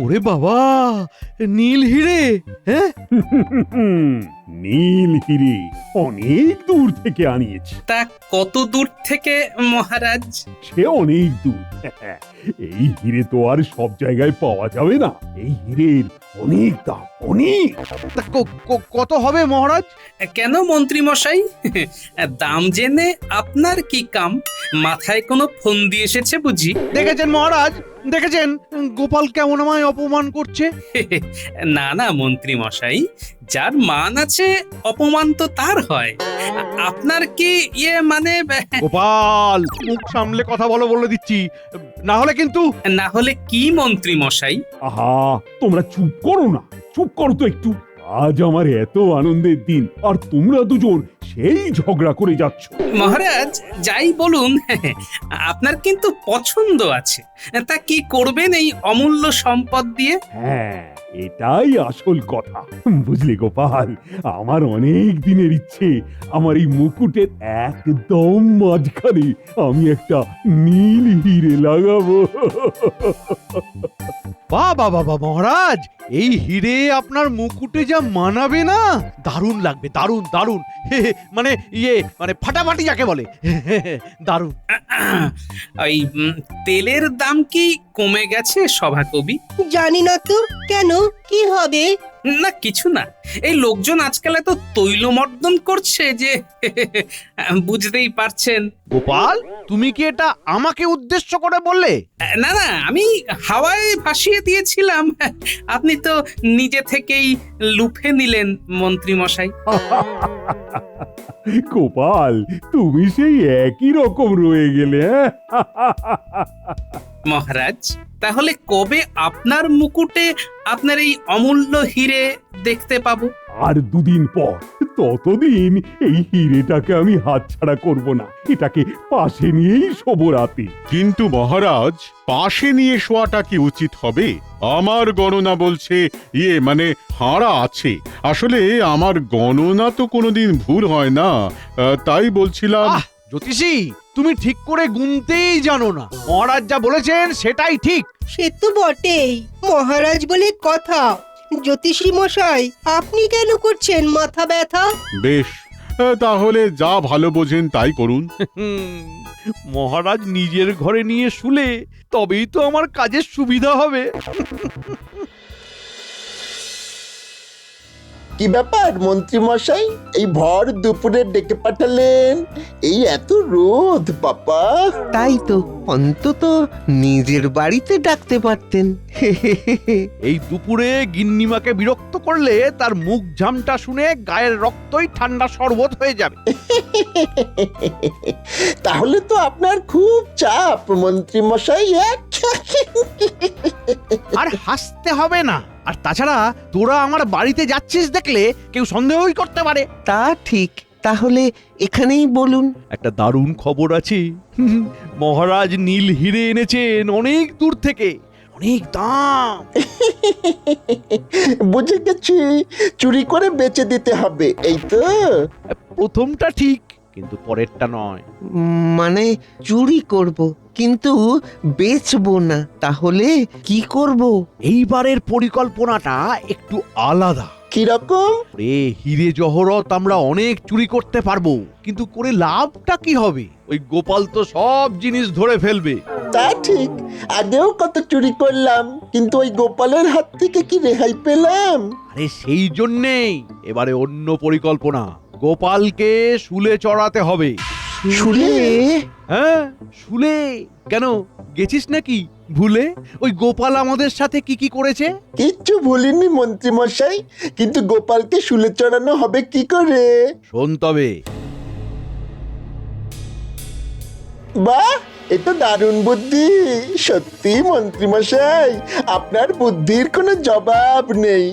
ওরে বাবা, নীল হিরে! হ্যাঁ, নীল হিরে অনেক দূর থেকে আনিয়েছি। তা কত দূর থেকে মহারাজ? সে অনেক দূর। এই হিরে তো আর সব জায়গায় পাওয়া যাবে না। এই হিরের অনেক দাম, অনেক। তা কত হবে মহারাজ? কেন মন্ত্রী মশাই, দাম জেনে আপনার কি কাম? মাথায় কোনো ফন্দি এসেছে বুঝি? দেখেছেন মহারাজ, দেখেছেন গোপাল কেমন আমায় অপমান করছে? না না মন্ত্রী মশাই, যার মান আছে অপমান তো তার হয়। আপনার কি মানে গোপাল, মুখ সামলে কথা বলো বলে দিচ্ছি, না হলে কিন্তু। না হলে কি মন্ত্রী মশাই? আহা, তোমরা চুপ করো না, চুপ করো তো একটু। আজ আমার এত আনন্দের দিন, আর তোমরা দুজন সেই ঝগড়া করে যাচ্ছ। মহারাজ যাই বলুন, আপনার কিন্তু পছন্দ আছে। তা কি করবেন এই অমূল্য সম্পদ দিয়ে? হ্যাঁ, এটাই আসল কথা। বুঝলি গোপাল, আমার অনেক দিনের ইচ্ছে, আমার এই মুকুটের একদম মাঝখানে আমি একটা নীল হিরে লাগাবো। বাহ বাহ বাহ বাহ, মহারাজ, এই হিরে আপনার মুকুটে যা মানাবে না, দারুণ লাগবে, দারুণ দারুণ। মানে মানে ফাটাফাটি যাকে বলে, দারুণ। ওই তেলের দাম কি কমে গেছে সভাকবি? জানি না তো, কেন, কি হবে? না কিছু না, এই লোকজন আজকাল এত তৈলমর্দন করছে যে বুঝতেই পারছেন। গোপাল, তুমি কি এটা আমাকে উদ্দেশ্য করে বললে? না না, আমি হাওয়ায় ভাসিয়ে দিয়েছিলাম। আপনি তো নিজে থেকেই লুফে নিলেন মন্ত্রী মশাই। গোপাল, তুমি সেই একই রকম রয়ে গেলে। মহারাজ, তাহলে কবে আপনার মুকুটে আপনার এই অমূল্য হিরে দেখতে পাবো? আর দুদিন পর। ততদিন এই হিরেটাকে আমি হাতছাড়া করব না, এটাকে পাশে নিয়েই শোবো রাতে। কিন্তু মহারাজ, পাশে নিয়ে শোয়াটা কি উচিত হবে? আমার গণনা বলছে মানে হাঁড়া আছে। আসলে আমার গণনা তো কোনোদিন ভুল হয় না, তাই বলছিলাম। জ্যোতিষী, তুমি ঠিক করে গুনতেই জানো না। মহারাজ যা বলেছেন সেটাই ঠিক। সে তো বটেই, মহারাজ বলে কথা। জ্যোতিষী মশাই, আপনি কেন করছেন মাথা ব্যথা? বেশ, তাহলে যা ভালো বোঝেন তাই করুন। মহারাজ নিজের ঘরে নিয়ে শুলে তবেই তো আমার কাজের সুবিধা হবে। কি ব্যাপার মন্ত্রী মশাই, এই ভর দুপুরে ডেকে পাঠালেন? এই এত রোদ বাবা। তাই তো, অন্তত নিজের বাড়িতে ডাকতে পারতেন। এই দুপুরে গিন্নিমাকে বিরক্ত করলে তার মুখ ঝামটা শুনে গায়ের রক্তই ঠান্ডা শরবত হয়ে যাবে। তাহলে তো আপনার খুব চাপ মন্ত্রী মশাই। আর হাসতে হবে না। আর তাছাড়া তোরা আমার বাড়িতে যাচ্ছিস দেখলে কেউ সন্দেহই করতে পারে। তা ঠিক, তাহলে এখানেই বলুন। একটা দারুণ খবর আছে। মহারাজ নীল হিরে এনেছেন অনেক দূর থেকে, অনেক দাম। বুঝে গেছি, চুরি করে বেচে দিতে হবে, এই তো? প্রথমটা ঠিক, কিন্তু পরেরটা নয়। মানে চুরি করব, কিন্তু বেচবো না। তাহলে কি করব? এইবারের পরিকল্পনাটা একটু আলাদা। কিরকম? হিরে জহরত আমরা অনেক চুরি করতে পারবো, কিন্তু করে লাভটা কি হবে? ওই গোপাল তো সব জিনিস ধরে ফেলবে। তা ঠিক, আগেও কত চুরি করলাম, কিন্তু ওই গোপালের হাত থেকে কি রেহাই পেলাম? আরে সেই জন্যেই এবারে অন্য পরিকল্পনা। গোপালকে শুলে চড়াতে হবে। শুলে? হ্যাঁ, শুলে। কেন, গেছিস নাকি ভুলে? ওই গোপাল আমাদের সাথে কি কি করেছে? কিচ্ছু ভুলিনি মন্ত্রী মশাই, কিন্তু গোপালকে শুলে চড়ানো হবে কি করে? শোন তবে। বাহ, এটা দারুণ বুদ্ধি। সত্যি মন্ত্রী মশাই, আপনার বুদ্ধির কোনো জবাব নেই।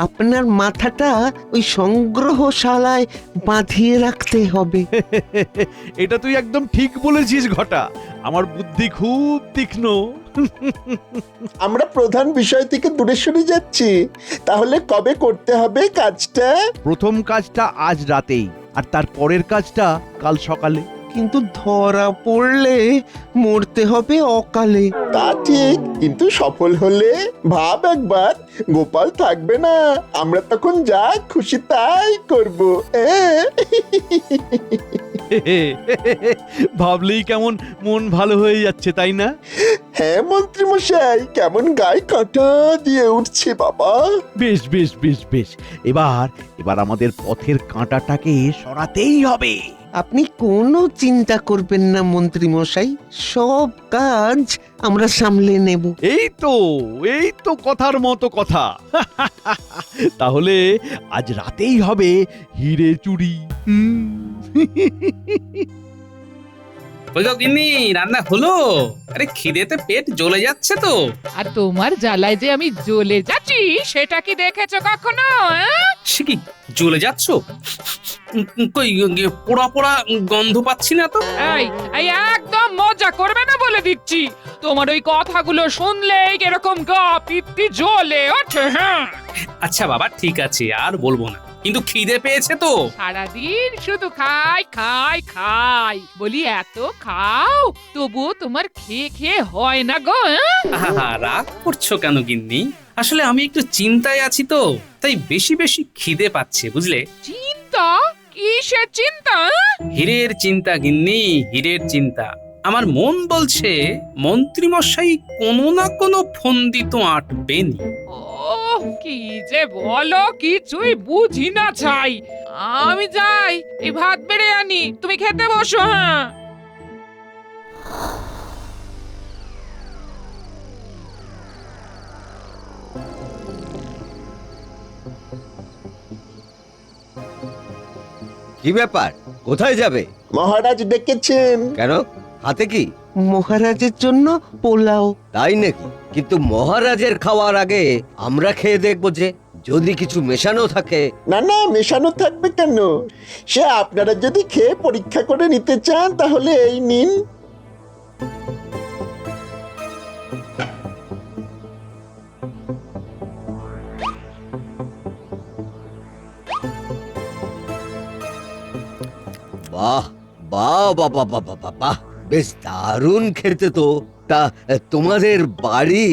আপনার মাথাটা ওই সংগ্রহশালায় বাঁধিয়ে রাখতে হবে। এটা তুই একদম ঠিক বলেছিস ঘটা, আমার বুদ্ধি খুব তীক্ষ্ণ। আমরা প্রধান বিষয় থেকে দূরে সরে যাচ্ছি। তাহলে কবে করতে হবে কাজটা? প্রথম কাজটা আজ রাতেই, আর তার পরের কাজটা কাল সকালে। কিন্তু ধরা পড়লে মরতে হবে অকালে। তা ঠিক, কিন্তু সফল হলে ভাব একবার, গোপাল থাকবে না, আমরা তখন যা খুশি তাই করব। ভাবলেই কেমন মন ভালো হয়ে যাচ্ছে, তাই না? হ্যাঁ মন্ত্রী মশাই, কেমন গায়ে কাঁটা দিয়ে উঠছে বাবা। বেশ বেশ বেশ বেশ, এবার এবার আমাদের পথের কাঁটাটাকে সরাতেই হবে। আপনি কোনো চিন্তা করবেন না মন্ত্রী মশাই, সব কাজ আমরা সামলে নেব। এই তো কথার মতো কথা। তাহলে আজ রাতেই হবে হিরে চুরি। ওই গো গিন্নি, রান্না হলো? আরে খিদেতে পেট জ্বলে যাচ্ছে তো। আর তোমার জ্বালায় যে আমি জ্বলে যাচ্ছি সেটা কি দেখেছো কখনো? সে কি জ্বলে যাচ্ছ? কই পোড়া পোড়া গন্ধ পাচ্ছি না তো। এই এই একদম মজা করবে না বলে দিচ্ছি। তোমার ওই কথাগুলো শুনলেই এরকম গা পিত্তি জ্বলে ওঠে। হ্যাঁ, আচ্ছা বাবা, ঠিক আছে, আর বলবো না, কিন্তু খিদে পেয়েছে তো। সারাদিন শুধু খাই খাই খাই বলি, এত খাও তবুও তোমার খেয়ে খেয়ে হয় না গো। আহা, রাগ করছো কেন গিন্নি? আসলে আমি একটু চিন্তায় আছি তো, তাই বেশি বেশি খিদে পাচ্ছে, বুঝলে? চিন্তা? কিসের চিন্তা? হীরের চিন্তা গিন্নি, হীরের চিন্তা। আমার মন বলছে মন্ত্রী মশাই কোনো না কোনো ফন্দি তো আঁটবেনি। ও কি যে বলো, কিছুই বুঝি না ছাই। আমি যাই, এই ভাত বেড়ে আনি, তুমি খেতে বসো। হ্যাঁ, কি ব্যাপার, কোথায় যাবে? মহারাজ ডেকেছেন। কেন, হাতে কি? মহারাজের জন্য পোলাও। তাই নাকি? কিন্তু মহারাজের খাওয়ার আগে আমরা খেয়ে দেখবো যে যদি কিছু মেশানো থাকে। না না, মেশানো থাকবে কেন? সে আপনারা যদি খেয়ে পরীক্ষা করে নিতে চান তাহলে এই নিন। বাহ বাহ বাহ বাহ বাহ বাহ বাহ, বেশ দারুণ খেতে তো। তা তোমাদের বাড়ি?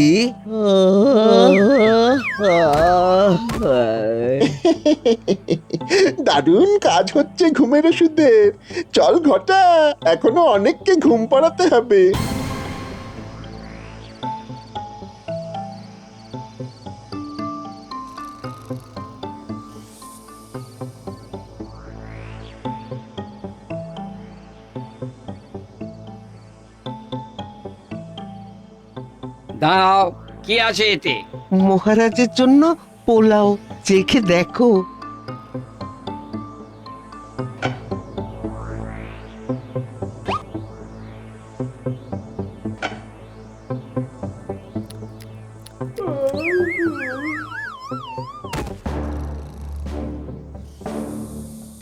দারুণ কাজ হচ্ছে ঘুমের ওষুধের। চল ঘটা, এখনো অনেককে ঘুম পাড়াতে হবে। দাঁড়াও, কি আছে এতে? মহারাজের জন্য পোলাও, চেখে দেখো।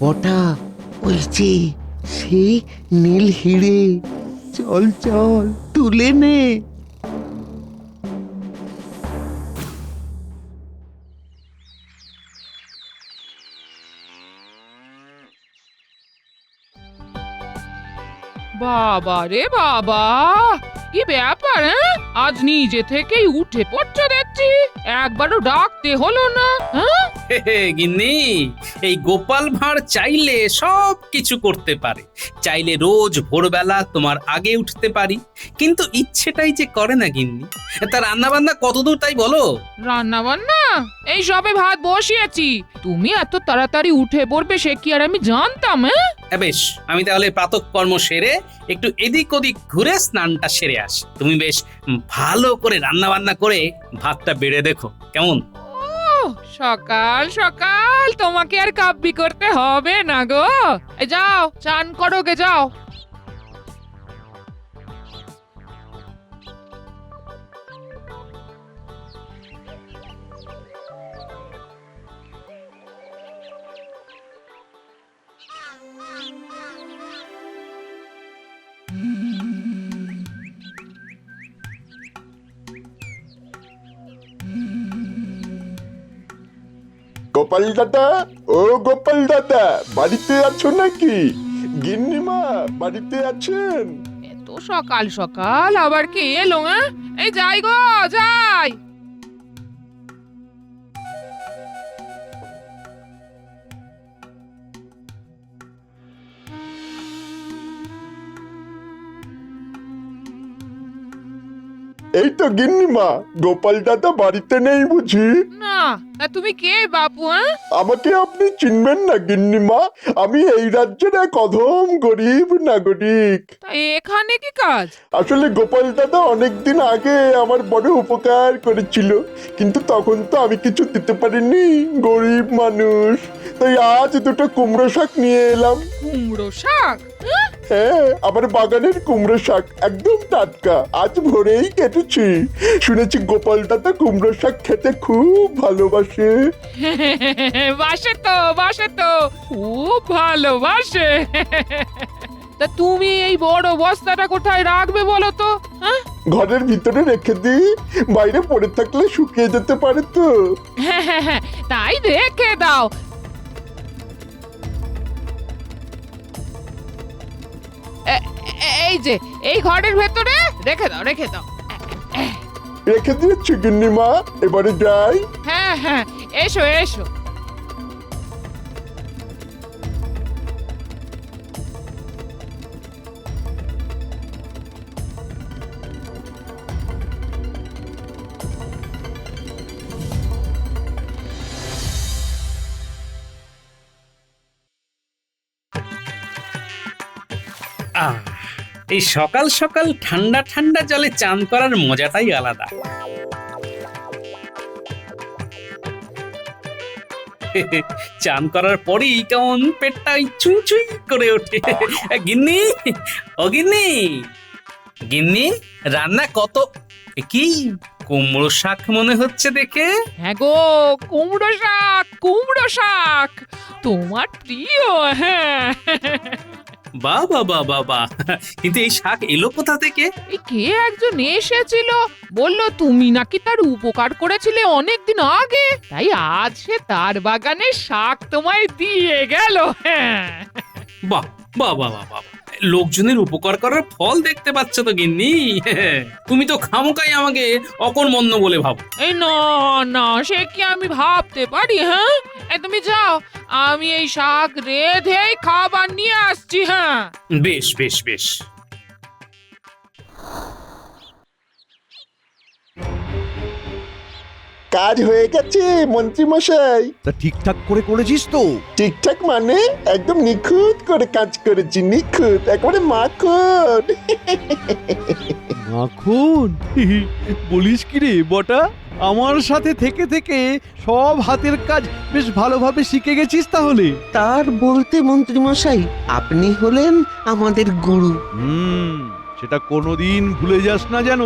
বটা, ওই যে সেই নীল হিরে, চল চল তুলে নে। বাবা রে বাবা, কি ব্যাপার? আজ নিজে থেকেই উঠে পড়ছো দেখছি, একবারও ডাকতে হলো না। হে হে, গিন্নি, এই গোপাল ভাঁড় চাইলে সব কিছু করতে পারে। চাইলে রোজ ভোরবেলা তোমার আগে উঠতে পারি, কিন্তু ইচ্ছেটাই যে করে না গিন্নি। তা রান্না বান্না কতদূর তাই বলো? রান্না বান্না এই সবে ভাত বসিয়েছি, তুমি এত তাড়াতাড়ি উঠে পড়বে সে কি আর আমি জানতাম? বেশ, আমি তাহলে প্রাতঃকর্ম সেরে একটু এদিক ওদিক ঘুরে স্নানটা সেরে আসি। তুমি বেশ ভালো করে রান্না বান্না করে ভাতটা বেড়ে দেখো কেমন। সকাল সকাল তোমাকে আর কাব্যি করতে হবে না গো। এই যাও, চান করো গে, যাও। গোপাল দাদা, ও গোপাল দাদা, বাড়িতে আছো নাকি? গিন্নিমা বাড়িতে আছেন? এত সকাল সকাল আবার কে এলো? হ্যাঁ, এই যাই গো, যাই। এই তো গিন্নিমা, গোপাল দাদা বাড়িতে নেই বুঝি? না, তা তুমি কে বাপু? হ্যাঁ, আমাকে আপনি চিনবেন না গিন্নিমা, আমি এই রাজ্যের এক অধম গরিব নাগরিক। তা এখানে কি কাজ? আসলে গোপাল দাদা অনেকদিন আগে আমার বড় উপকার করেছিল, কিন্তু তখন তো আমি কিছু দিতে পারিনি, গরিব মানুষ। তাই আজ দুটো কুমড়ো শাক নিয়ে এলাম। কুমড়ো শাক? হ্যাঁ, আমার বাগানের কুমড়ো শাক একদম টাটকা, আজ ভোরেই কেটেছি। শুনেছি গোপাল দাদা কুমড়ো শাক খেতে খুব ভালোবাসে। বাসে তো খুব ভালোবাসে। তা তুমি এই বড় বস্তাটা কোথায় রাখবে বলো তো? হ্যাঁ, ঘরের ভিতরে রেখে দিই, বাইরে পড়ে থাকলে শুকিয়ে যেতে পারে তো। তাই রেখে দাও। এই যে এই ঘরের ভেতরে রেখে দাও, রেখে দাও। রেখে দিয়েছি গিন্নিমা, এবারে যাই। হ্যাঁ হ্যাঁ, এসো এসো। আহ, এই সকাল সকাল ঠান্ডা ঠান্ডা জলে চান করার মজাটাই আলাদা। চান করার পরেই কেমন পেটটা চুই চুই করে ওঠে। গিন্নি, ও গিন্নি, গিন্নি, রান্না কত? কি কুমড়ো শাক মনে হচ্ছে দেখে? হ্যাঁ গো, কুমড়ো শাক, কুমড়ো শাক তোমার প্রিয়। হ্যাঁ, বাবা বাবা বা, কিন্তু এই শাক এলো কোথা থেকে? এই কে একজন এসেছিল, বলল তুমি নাকি তার উপকার করেছিলে অনেকদিন আগে, তাই আজ সে তার বাগানে শাক তোমায় দিয়ে গেল। হ্যাঁ, বাহ বাহ বাহ বাহ বাহ, লোকজনের উপকার করার ফল দেখতে পাচ্ছ তো গিন্নি। তুমি তো খামোকাই আমাকে অকর্মণ্য বলে ভাবো। এই না না, সে কি আমি ভাবতে পারি? হ্যাঁ, এই তুমি যাও, আমি এই শাক রেঁধে খাবার নিয়ে আসছি। হ্যাঁ, বেশ বেশ বেশ। কাজ হয়ে গেছে মন্ত্রী মশাই। তা ঠিকঠাক করে করেছিস তো? ঠিকঠাক মানে একদম নিখুঁত করে কাজ করেছি, নিখুঁত, একেবারে মাখন। মাখন? বলিস কি রে বটা, আমার সাথে থেকে থেকে সব হাতের কাজ বেশ ভালোভাবে শিখে গেছিস তাহলে। তার বলতে মন্ত্রী মশাই, আপনি হলেন আমাদের গুরু। সেটা কোনোদিন ভুলে যাস না যেন।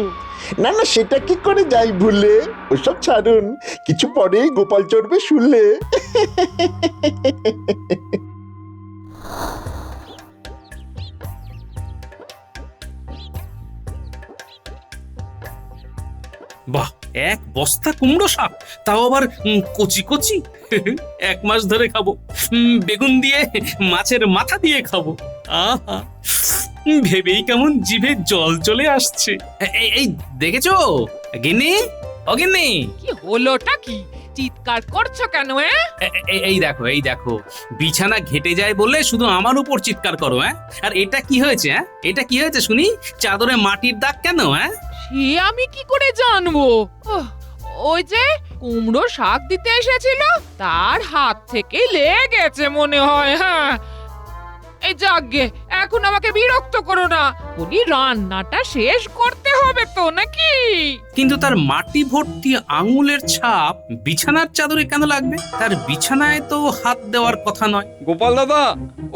না না, সেটা কি করে যাই ভুলে, ওসব ছাড়ুন, কিছু পরেই গোপাল চড়বে শুনলে। বাহ, এক বস্তা কুমড়ো শাক, তাও আবার কচি কচি। 1 মাস ধরে খাবো, বেগুন দিয়ে, মাছের মাথা দিয়ে খাবো। আহা, ভেবেই কেমন জিভে জল চলে আসছে। এই দেখেছো গিন্নি, ও গিন্নি, কি হলোটা কি? চিৎকার করছো কেন? এই দেখো, এই দেখো, বিছানা ঘেটে যায় বলে শুধু আমার উপর চিৎকার করো। হ্যাঁ, আর এটা কি হয়েছে? হ্যাঁ, এটা কি হয়েছে শুনি? চাদরে মাটির দাগ কেন? হ্যাঁ, সে আমি কি করে জানবো? ওই যে কুমড়ো শাক দিতে এসেছিল, তার হাত থেকে লেগেছে মনে হয়। হ্যাঁ, এই যাগে, এখন আমাকে বিরক্ত করো না, বলি রান্নাটা শেষ করতে হবে তো নাকি? কিন্তু তার মাটি ভর্তি আঙুলের ছাপ বিছানার চাদরে কেন লাগবে? তার বিছানায় তো হাত দেওয়ার কথা নয়। গোপাল দাদা,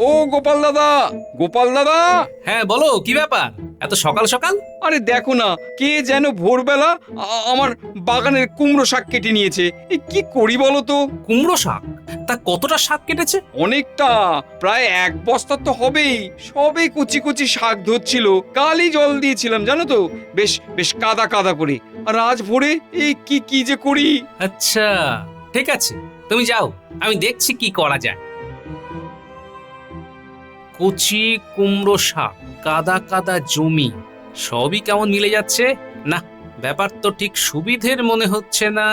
ও গোপাল দাদা, গোপাল দাদা। হ্যাঁ বলো, কি ব্যাপার এত সকাল সকাল? আরে দেখো না, কে যেন ভোরবেলা আমার বাগানের কুমড়ো শাক কেটে নিয়েছে। কি করি বলো তো? কুমড়ো শাক? তা কতটা শাক কেটেছে? অনেকটা, প্রায় 1 বস্তা তো হবেই। সবে কুচি কুচি শাক ধরছিল, কালই জল দিয়েছিলাম জানো তো, বেশ বেশ কাদা কাদা করে। আর আজ ভোরে এই কি যে করি। আচ্ছা ঠিক আছে, তুমি যাও, আমি দেখছি কি করা যায়। কচি কুমড়ো শাক, কাদা কাদা জমি, সবই কেমন মিলে যাচ্ছে না। ব্যাপার তো ঠিক সুবিধের মনে হচ্ছে না,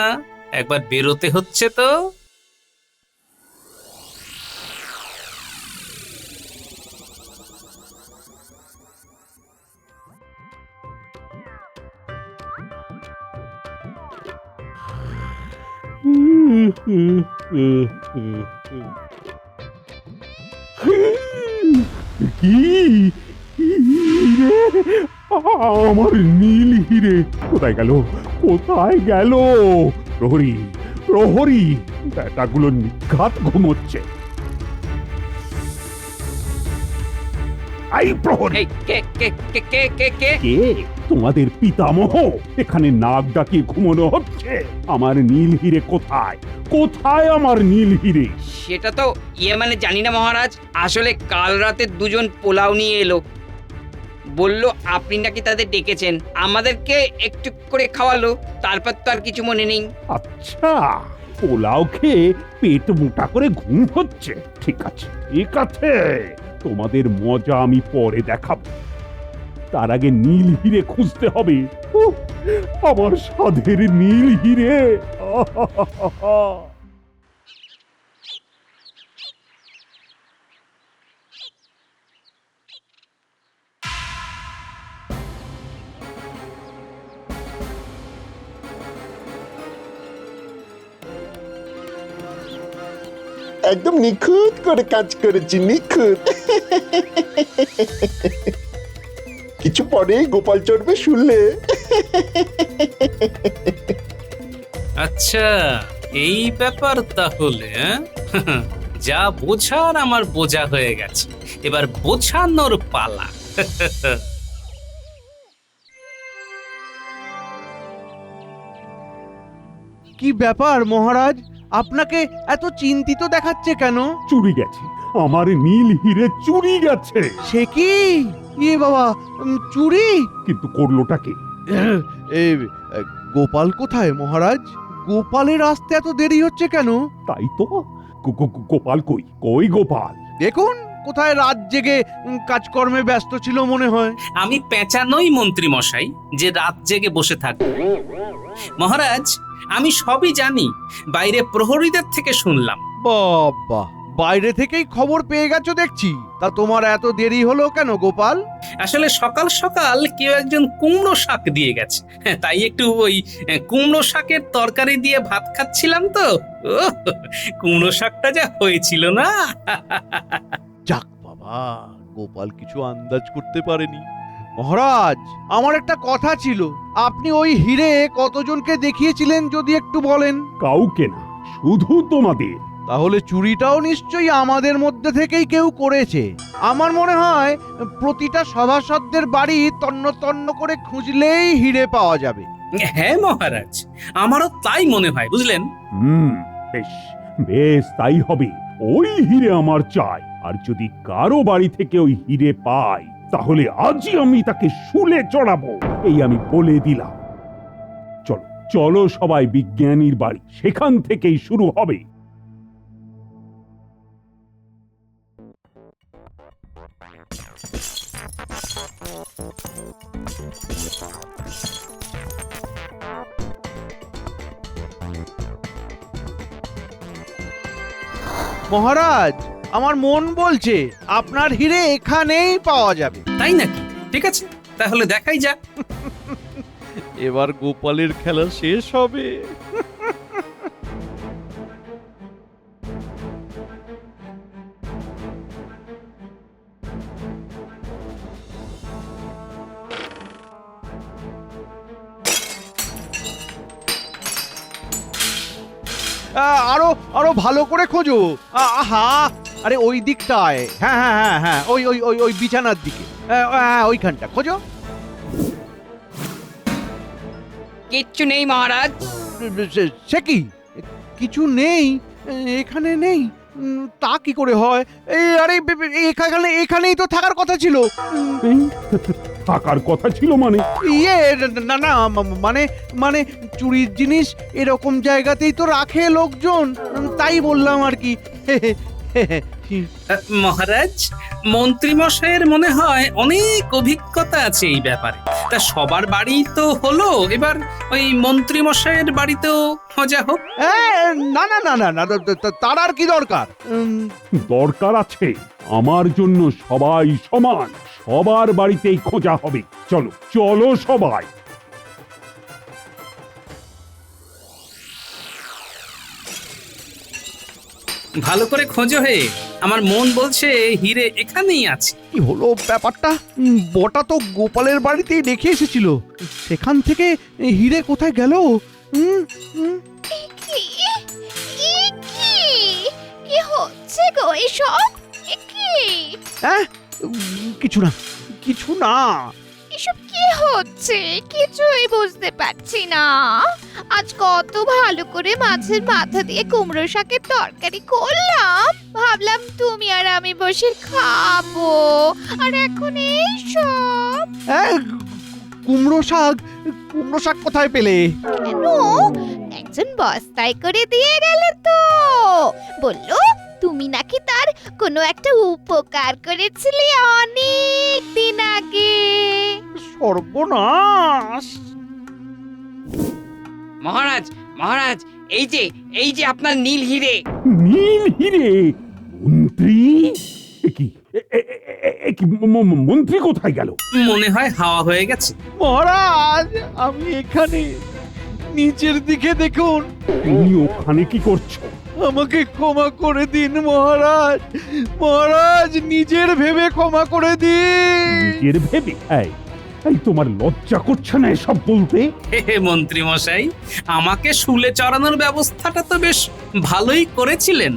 একবার বেরোতে হচ্ছে তো। কি হিরে! আমার নীল হিরে কোথায় গেল? কোথায় গেল? প্রহরী, প্রহরী, ব্যাটাগুলো নিঘাত ঘুমোচ্ছে। এই প্রহরী, এই কে কে কে কে কে কে কে? তোমাদের পিতামহ এখানে নাক ডাকিয়ে ঘুমানো হচ্ছে। আমার নীল হিরে কোথায়? কোথায় আমার নীল হিরে? সেটা তো মানে জানি না মহারাজ। আসলে কাল রাতে দুজন পোলাও নিয়ে এলো, বলল আপনি নাকি তাদের ডেকেছেন, আমাদেরকে একটু করে খাওয়ালো, তারপর তো আর কিছু মনে নেই। আচ্ছা, পোলাও খেয়ে পেট মোটা করে ঘুম হচ্ছে। ঠিক আছে, ঠিক আছে, তোমাদের মজা আমি পরে দেখাবো। তার আগে নীল হিরে খুঁজতে হবে। উফ, আমার সাধের নীল হিরে। একদম নিখুঁত করে কাজ করেছি, নিখুঁত। কিছু পরে গোপাল চড়বে শুনলে। আচ্ছা, এই ব্যাপার তাহলে, হ্যাঁ? যা বোঝার আমার বোঝা হয়ে গেছে, এবার বোঝানোর পালা। কি ব্যাপার মহারাজ, আপনাকে এত চিন্তিত দেখাচ্ছে কেন? চুরি গেছে, আমার নীল হিরে চুরি গেছে। সে কি? ইয়ে বাবা, চুরি? কিন্তু করলোটা কে? এ, গোপাল কোথায় মহারাজ? গোপালের আসতে এত দেরি হচ্ছে কেন? তাই তো, গোপাল কই? কই গোপাল? দেখুন কোথায় রাত জেগে কাজকর্মে ব্যস্ত ছিল মনে হয়। আমি পেঁচা নই মন্ত্রী মশাই যে রাত জেগে বসে থাকবো। মহারাজ, আমি সবই জানি, বাইরে প্রহরীদের থেকে শুনলাম। বাবা, বাইরে থেকেই খবর পেয়ে গেছো দেখছি। তা তোমার এত দেরি হলো কেন গোপাল? আসলে সকাল সকাল কেউ একজন কুমড়ো শাক দিয়ে গেছে, তাই একটু ওই কুমড়ো শাকের তরকারি দিয়ে ভাত খাচ্ছিলাম তো। ওহ, কুমড়ো শাকটা যা হয়েছিল না। যাক বাবা, গোপাল কিছু আন্দাজ করতে পারেনি। মহারাজ, আমার একটা কথা ছিল, আপনি ওই হিরে কতজনকে দেখিয়েছিলেন যদি একটু বলেন? কাউকে না, শুধু তোমাদের। তাহলে চুরিটাও নিশ্চয়ই আমাদের মধ্যে থেকেই কেউ করেছে। আমার মনে হয় প্রতিটা সভাসদদের বাড়ি তন্ন তন্ন করে খুঁজলেই হিরে পাওয়া যাবে। হ্যাঁ মহারাজ, আমারও তাই মনে হয়, বুঝলেন। বেশ বেশ, তাই হবে। ওই হিরে আমার চাই, আর যদি কারো বাড়ি থেকে ওই হিরে পাই তাহলে আজই আমি তাকে শুলে চড়াবো, এই আমি বলে দিলাম। চলো চলো সবাই বিজ্ঞানীর বাড়ি, সেখান থেকেই শুরু হবে। মহারাজ, আমার মন বলছে আপনার হিরে এখানেই পাওয়া যাবে। তাই নাকি? ঠিক আছে, তাহলে দেখাই যাক। এবার গোপালের খেলা শেষ হবে। আরো আরো ভালো করে খোঁজো। আহা, আরে ওই দিকটায়, হ্যাঁ হ্যাঁ হ্যাঁ হ্যাঁ, ওই ওই ওই ওই বিছানার দিকে, হ্যাঁ ওইখানটা খোঁজো। কিচ্ছু নেই মহারাজ। সে কি? কিছু নেই? এখানে নেই? তা কি করে হয়? আরে এখানেই তো থাকার কথা ছিল। থাকার কথা ছিল মানে? ইয়ে না না, মানে মানে চুরির জিনিস এরকম জায়গাতেই তো রাখে লোকজন, তাই বললাম আর কি। কি? মহারাজ, মন্ত্রী মশাইয়ের মনে হয় অনেক অভিজ্ঞতা আছে এই ব্যাপারে। তা সবার বাড়ি তো হলো, এবার ওই মন্ত্রী মশাইয়ের বাড়িতেও খোঁজা হোক। না না না না না, তার আর কি দরকার? দরকার আছে। আমার জন্য সবাই সমান, সবার বাড়িতেই খোঁজা হবে। চলো চলো সবাই। ভালো করে খোঁজো হে, আমার মন বলছে হিরে এখানেই আছে। কি হলো ব্যাপারটা? বটা তো গোপালের বাড়িতেই রেখে এসেছিল, সেখান থেকে হিরে কোথায় গেল? কি হচ্ছে গো এসব? হ্যাঁ, কিছু না, কিছু না। এসব কি হচ্ছে কিছুই বুঝতে পারছি না। আজ কত ভালো করে মাছের মাথা দিয়ে কুমড়ো শাকের তরকারি করলাম, ভাবলাম তুমি আর আমি বসে খাবো, আর এখন এই সব। কুমড়ো শাক, কুমড়ো শাক কোথায় পেলে? কেন, একজন বস্তায় করে দিয়ে গেল তো, বললো তুমি নাকি তার কোনো একটা উপকার করেছিলে অনেক দিন আগে। সর্বনাশ! মহারাজ, মহারাজ, এই যে আপনার নীল হিরে। নীল হিরে? মন্ত্রী? কি মন্ত্রী কোথায় গেল? মনে হয় হাওয়া হয়ে গেছে। মহারাজ, আমি এখানে, নিচের দিকে দেখুন। তুমি ওখানে কি করছো? আমাকে ক্ষমা করে দিন মহারাজ, মহারাজ, নিজের ভেবে ক্ষমা করে দিন। নিজের ভেবে? এই তোমার লজ্জা করছে না এসব বলতে? হে মন্ত্রী মশাই, আমাকে শুলে চড়ানোর ব্যবস্থাটা তো বেশ ভালোই করেছিলেন।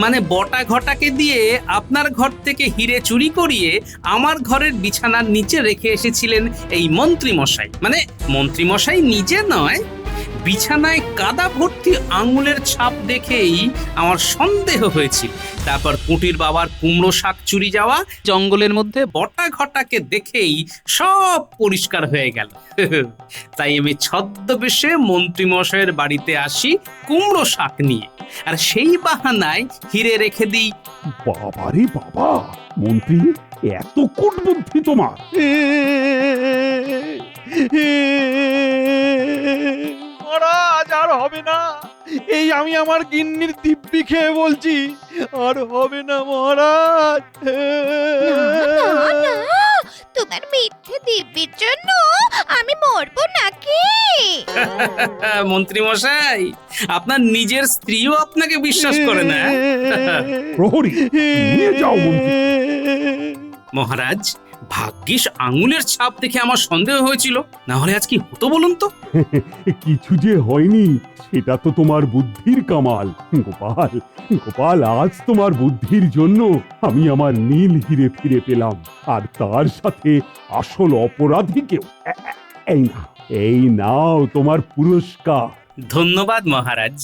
মানে বটা ঘটাকে দিয়ে আপনার ঘর থেকে হিরে চুরি করিয়ে আমার ঘরের বিছানার নিচে রেখে এসেছিলেন এই মন্ত্রী মশাই। মানে মন্ত্রী মশাই নিজে নয়, বিছানায় কাদা ভর্তি আঙুলের ছাপ দেখেই আমার সন্দেহ হয়েছিল। তারপর পুঁটির বাবার কুমড়ো শাক চুরি যাওয়া, জঙ্গলের মধ্যে বটা ঘটাকে দেখেই সব পরিষ্কার হয়ে গেল। তাই আমি ছদ্মবেশে মন্ত্রী মশাইয়ের বাড়িতে আসি কুমড়ো শাক নিয়ে, আর সেই বাহানায় হিরে রেখে দিই। বাবারে বাবা, মন্ত্রী এত কূটবুদ্ধি তোমার! মহারাজ, আর হবে না। এই আমি আমার গিন্নির দিব্যি খেয়ে বলছি, আর হবে না মহারাজ। তোমার মিথ্যে দিব্যির জন্য আমি মরবো নাকি? মন্ত্রী মশাই, আপনার নিজের স্ত্রীও আপনাকে বিশ্বাস করে না। প্রহরী, নিয়ে যাও মন্ত্রী। মহারাজ, ভাগ্যিস আঙুলের ছাপ দেখে আমার সন্দেহ হয়েছিল, না হলে আজ কি হতো বলুন তো? কিছু যে হয়নি সেটা তো তোমার বুদ্ধির কামাল। গোপাল, গোপাল, আজ তোমার বুদ্ধির জন্য আমি আমার নীল হিরে ফিরে পেলাম, আর তার সাথে আসল অপরাধীকেও। এই নাও তোমার পুরস্কার। ধন্যবাদ মহারাজ।